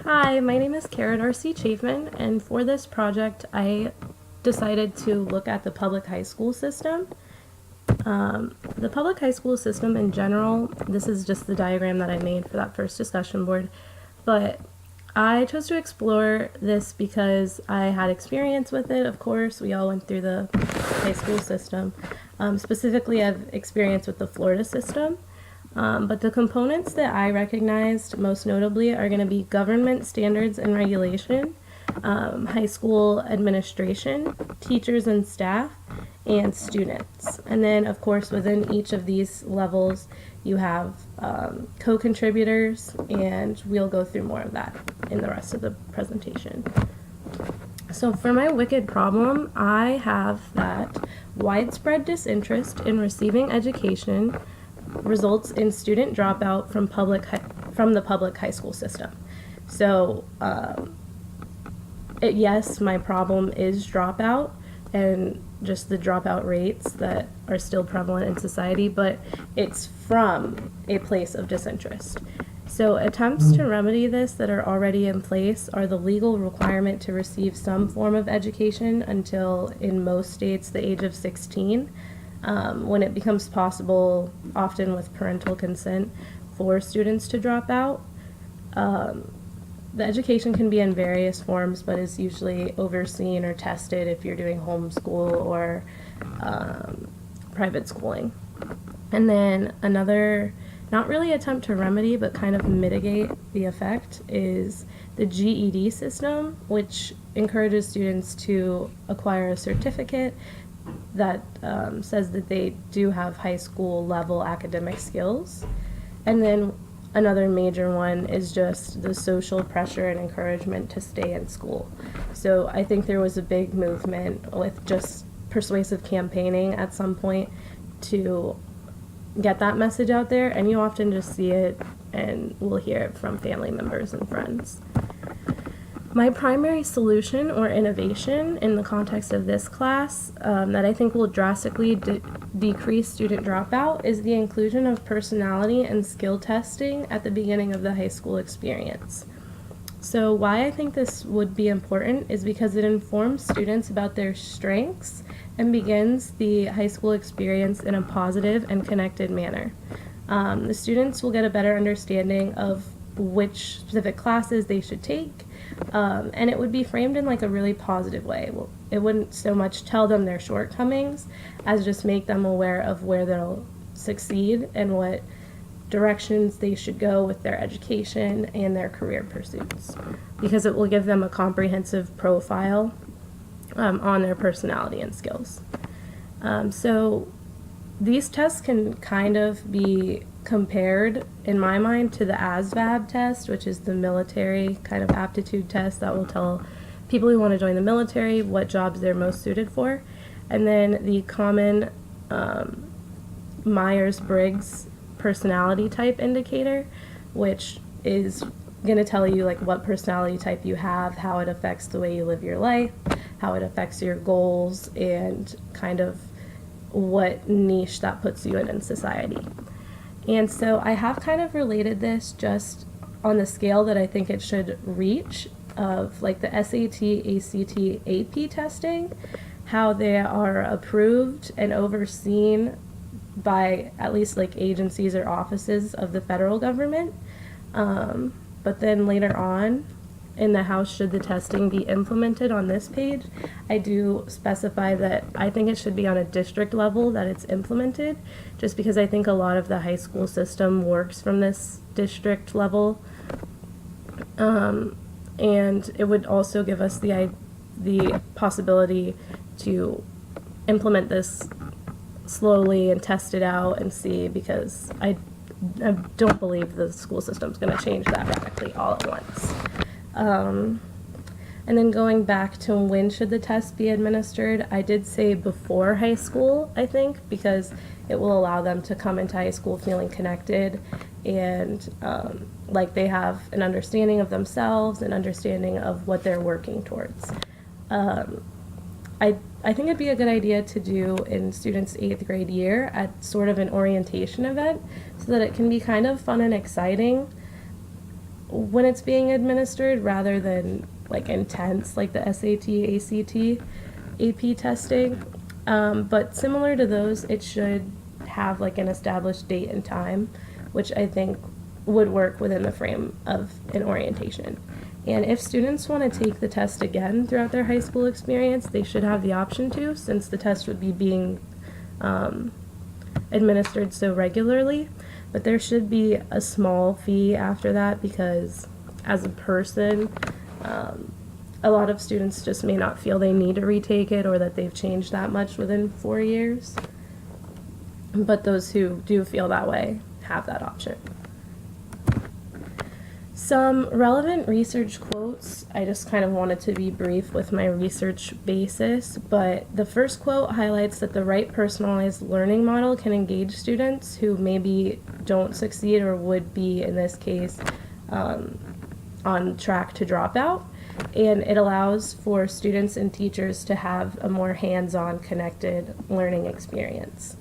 Hi, my name is Kara Darcy Chafin, and for this project, I decided to look at the public high school system. The public high school system in general, this is just the diagram that I made for that first discussion board, but I chose to explore this because I had experience with it, of course. We all went through the high school system. Specifically, I've experience with the Florida system. But the components that I recognized most notably are going to be government standards and regulation, high school administration, teachers and staff, and students. And then, of course, within each of these levels, you have co-contributors, and we'll go through more of that in the rest of the presentation. So for my wicked problem, I have that widespread disinterest in receiving education results in student dropout from the public high school system. So yes, my problem is dropout and just the dropout rates that are still prevalent in society, but it's from a place of disinterest. So attempts to remedy this that are already in place are the legal requirement to receive some form of education until, in most states, the age of 16. When it becomes possible, often with parental consent, for students to drop out. The education can be in various forms, but is usually overseen or tested if you're doing homeschool or private schooling. And then another, not really attempt to remedy, but kind of mitigate the effect, is the GED system, which encourages students to acquire a certificate that says that they do have high school level academic skills. And then another major one is just the social pressure and encouragement to stay in school. So I think there was a big movement with just persuasive campaigning at some point to get that message out there, and you often just see it and will hear it from family members and friends. My primary solution or innovation in the context of this class that I think will drastically decrease student dropout is the inclusion of personality and skill testing at the beginning of the high school experience. So why I think this would be important is because it informs students about their strengths and begins the high school experience in a positive and connected manner. The students will get a better understanding of which specific classes they should take, and it would be framed in like a really positive way. Well, it wouldn't so much tell them their shortcomings as just make them aware of where they'll succeed and what directions they should go with their education and their career pursuits, because it will give them a comprehensive profile on their personality and skills. So these tests can kind of be compared, in my mind, to the ASVAB test, which is the military kind of aptitude test that will tell people who want to join the military what jobs they're most suited for. And then the common Myers-Briggs personality type indicator, which is going to tell you like what personality type you have, how it affects the way you live your life, how it affects your goals, and kind of what niche that puts you in society. And so I have kind of related this just on the scale that I think it should reach of like the SAT, ACT, AP testing, how they are approved and overseen by at least like agencies or offices of the federal government. But then later on in the House, should the testing be implemented on this page, I do specify that I think it should be on a district level that it's implemented, just because I think a lot of the high school system works from this district level. And it would also give us the possibility to implement this slowly and test it out and see, because I don't believe the school system's going to change that radically all at once. And then going back to when should the test be administered, I did say before high school, I think, because it will allow them to come into high school feeling connected and like they have an understanding of themselves, an understanding of what they're working towards. I think it'd be a good idea to do in students' 8th grade year at sort of an orientation event so that it can be kind of fun and exciting when it's being administered rather than like intense, like the SAT, ACT, AP testing. But similar to those, it should have like an established date and time, which I think would work within the frame of an orientation. And if students want to take the test again throughout their high school experience, they should have the option to, since the test would be being administered so regularly. But there should be a small fee after that, because as a person, a lot of students just may not feel they need to retake it or that they've changed that much within 4 years. But those who do feel that way have that option. Some relevant research quotes. I just kind of wanted to be brief with my research basis, but the first quote highlights that the right personalized learning model can engage students who maybe don't succeed or would be, in this case, on track to drop out, and it allows for students and teachers to have a more hands-on connected learning experience.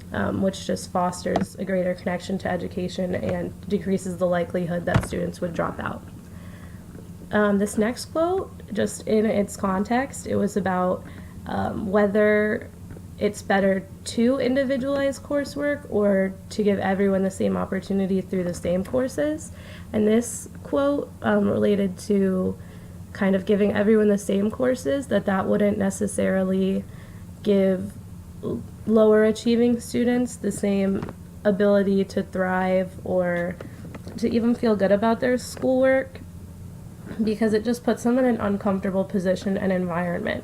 Which just fosters a greater connection to education and decreases the likelihood that students would drop out. This next quote, just in its context, it was about whether it's better to individualize coursework or to give everyone the same opportunity through the same courses. And this quote related to kind of giving everyone the same courses, that wouldn't necessarily give lower achieving students the same ability to thrive or to even feel good about their schoolwork, because it just puts them in an uncomfortable position and environment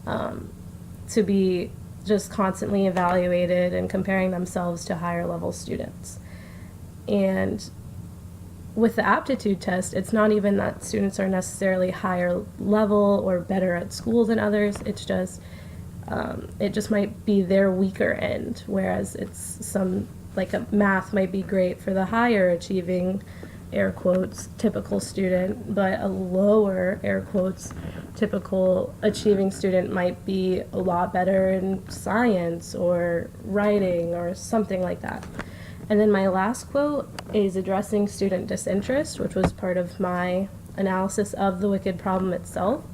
to be just constantly evaluated and comparing themselves to higher level students. And with the aptitude test, it's not even that students are necessarily higher level or better at school than others. It's just it just might be their weaker end, whereas it's like a math might be great for the higher achieving, air quotes, typical student, but a lower, air quotes, typical achieving student might be a lot better in science or writing or something like that. And then my last quote is addressing student disinterest, which was part of my analysis of the wicked problem itself.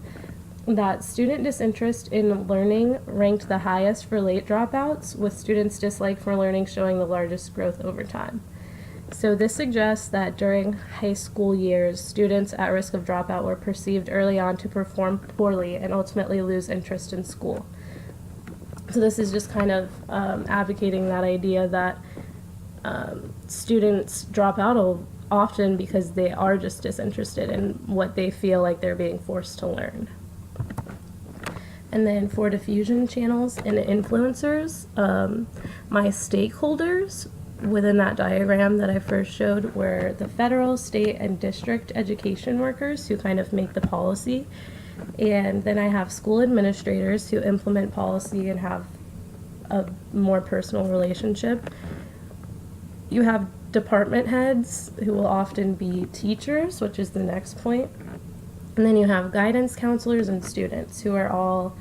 That student disinterest in learning ranked the highest for late dropouts, with students' dislike for learning showing the largest growth over time. So this suggests that during high school years, students at risk of dropout were perceived early on to perform poorly and ultimately lose interest in school. So this is just kind of advocating that idea that students drop out often because they are just disinterested in what they feel like they're being forced to learn. And then for diffusion channels and influencers, my stakeholders within that diagram that I first showed were the federal, state, and district education workers who kind of make the policy. And then I have school administrators who implement policy and have a more personal relationship. You have department heads who will often be teachers, which is the next point. And then you have guidance counselors and students who are all,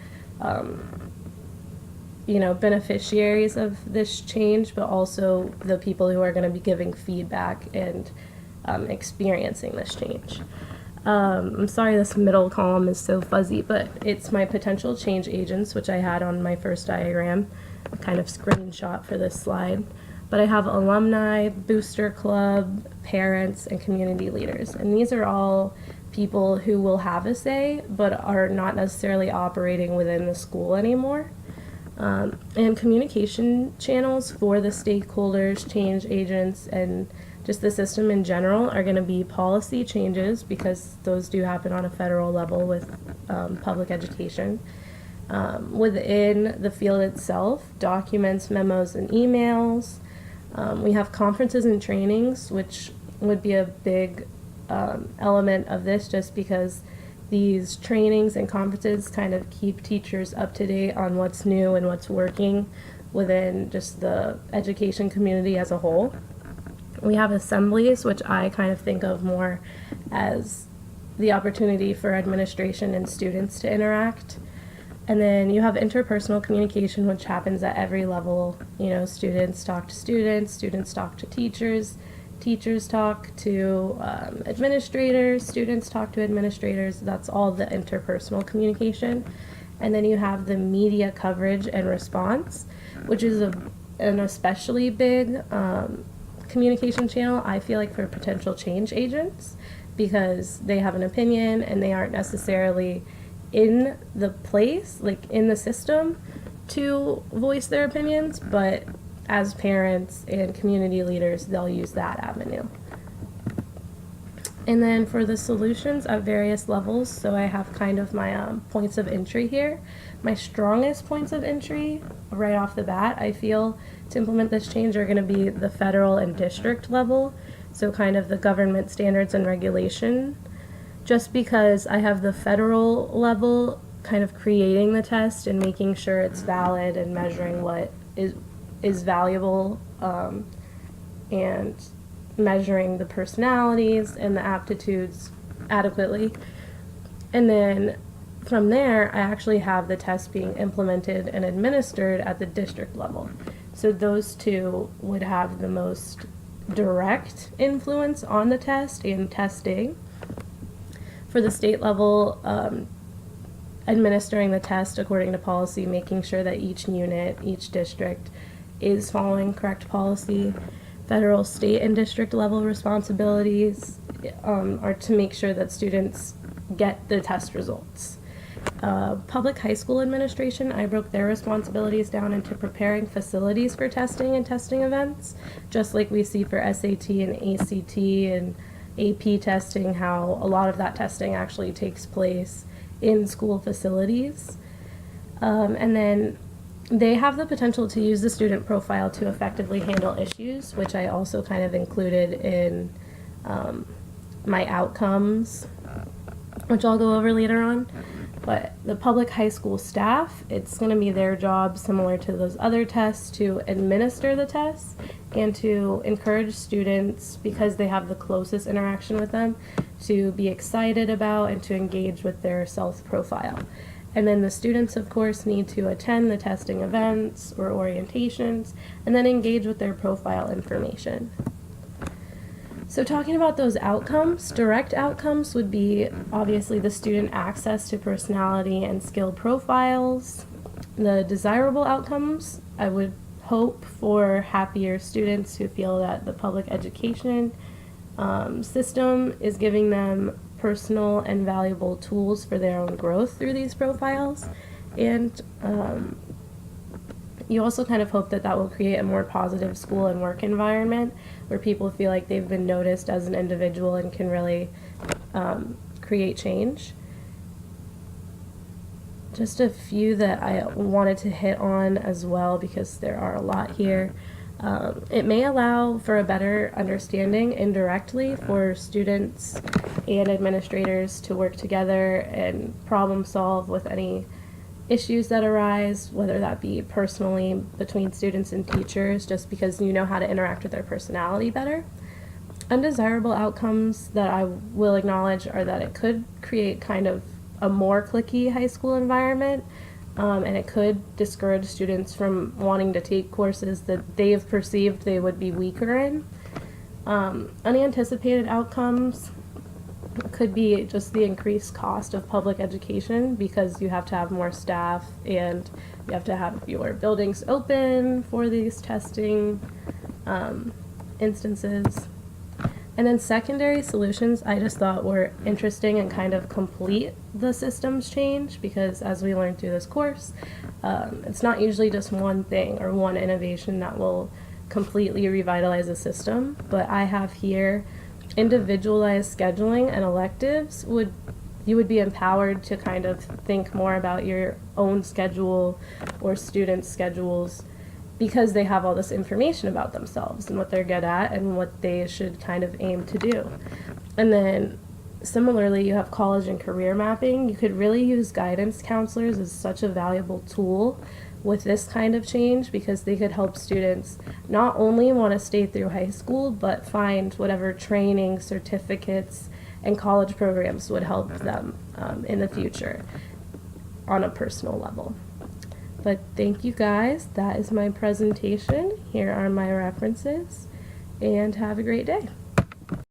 beneficiaries of this change, but also the people who are going to be giving feedback and experiencing this change. I'm sorry this middle column is so fuzzy, but it's my potential change agents, which I had on my first diagram, a kind of screenshot for this slide. But I have alumni, booster club, parents, and community leaders. And these are all people who will have a say, but are not necessarily operating within the school anymore. And communication channels for the stakeholders, change agents, and just the system in general are going to be policy changes, because those do happen on a federal level with public education. Within the field itself, documents, memos, and emails. We have conferences and trainings, which would be a big element of this, just because these trainings and conferences kind of keep teachers up to date on what's new and what's working within just the education community as a whole. We have assemblies, which I kind of think of more as the opportunity for administration and students to interact. And then you have interpersonal communication, which happens at every level. Students talk to students, students talk to teachers, teachers talk to administrators, students talk to administrators. That's all the interpersonal communication. And then you have the media coverage and response, which is an especially big communication channel, I feel like, for potential change agents, because they have an opinion and they aren't necessarily in the place, like in the system, to voice their opinions, but as parents and community leaders, they'll use that avenue. And then for the solutions at various levels, so I have kind of my points of entry here. My strongest points of entry right off the bat, I feel, to implement this change are going to be the federal and district level, so kind of the government standards and regulation. Just because I have the federal level kind of creating the test and making sure it's valid and measuring what is valuable, and measuring the personalities and the aptitudes adequately. And then from there, I actually have the test being implemented and administered at the district level. So those two would have the most direct influence on the test and testing. For the state level, administering the test according to policy, making sure that each unit, each district is following correct policy. Federal, state, and district level responsibilities are to make sure that students get the test results. Public high school administration, I broke their responsibilities down into preparing facilities for testing and testing events, just like we see for SAT and ACT and AP testing, how a lot of that testing actually takes place in school facilities. And then they have the potential to use the student profile to effectively handle issues, which I also kind of included in my outcomes, which I'll go over later on. But the public high school staff, it's going to be their job, similar to those other tests, to administer the tests and to encourage students, because they have the closest interaction with them, to be excited about and to engage with their self-profile. And then the students, of course, need to attend the testing events or orientations and then engage with their profile information. So talking about those outcomes, direct outcomes would be obviously the student access to personality and skill profiles. The desirable outcomes, I would hope for happier students who feel that the public education system is giving them personal and valuable tools for their own growth through these profiles. And you also kind of hope that that will create a more positive school and work environment where people feel like they've been noticed as an individual and can really create change. Just a few that I wanted to hit on as well, because there are a lot here. It may allow for a better understanding indirectly for students and administrators to work together and problem solve with any issues that arise, whether that be personally between students and teachers, just because you know how to interact with their personality better. Undesirable outcomes that I will acknowledge are that it could create kind of a more cliquey high school environment, and it could discourage students from wanting to take courses that they have perceived they would be weaker in. Unanticipated outcomes could be just the increased cost of public education, because you have to have more staff and you have to have fewer buildings open for these testing instances. And then secondary solutions I just thought were interesting and kind of complete the systems change, because as we learned through this course, it's not usually just one thing or one innovation that will completely revitalize a system. But I have here individualized scheduling and electives. You would be empowered to kind of think more about your own schedule or students' schedules, because they have all this information about themselves and what they're good at and what they should kind of aim to do. And then similarly, you have college and career mapping. You could really use guidance counselors as such a valuable tool with this kind of change, because they could help students not only want to stay through high school, but find whatever training, certificates, and college programs would help them in the future on a personal level. But thank you guys. That is my presentation. Here are my references. and have a great day.